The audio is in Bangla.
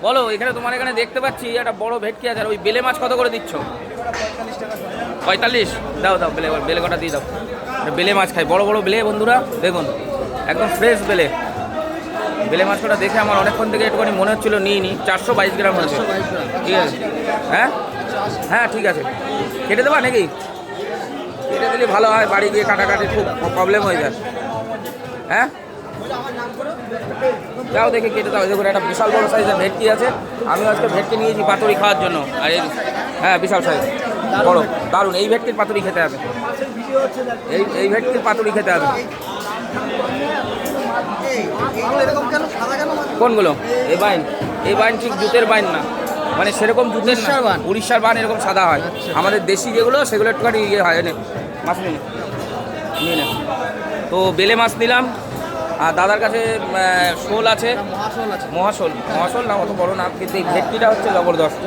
বলো, এখানে তোমার এখানে দেখতে পাচ্ছি একটা বড় ভেটকি আছে, আর ওই বেলে মাছ কত করে দিচ্ছ? 45। দাও দাও, বেলে বেলে কটা দিয়ে দাও। বেলে মাছ খাই, বড় বড় বেলে বন্ধুরা, দেখুন একদম ফ্রেশ বেলে। বেলে মাছ কটা দেখে আমার অনেকক্ষণ থেকে একটুখানি মনে হচ্ছিল নিই নি। 422 গ্রাম হয়েছে। ঠিক আছে, হ্যাঁ হ্যাঁ ঠিক আছে, কেটে দেবা নাকি? কেটে দিলে ভালো হয়, বাড়ি গিয়ে কাটাকাটি খুব প্রবলেম হয়ে যায়। হ্যাঁ যাও দেখে কেটে দাও। দেখুন একটা বিশাল বড় সাইজের ভেটকি আছে। আমি আজকে ভেটকি নিয়েছি পাতুরি খাওয়ার জন্য। আর এই হ্যাঁ বিশাল সাইজ, বড় দারুণ। এই ভেটকির পাতুরি খেতে হবে, এই ভেটকির পাতুরি খেতে হবে। কোনগুলো? এই বাইন ঠিক জুতের বাইন না, মানে সেরকম জুতের না, উড়িষ্যার বান এরকম সাদা হয়। আমাদের দেশি যেগুলো সেগুলো একটুখানি ইয়ে হয়। এনে মাছ নিয়ে নে। তো বেলে মাছ নিলাম, আর দাদার কাছে শোল আছে, মহাশোল না অত বড় না, কিন্তু এই ভেটকিটা হচ্ছে জবরদস্ত।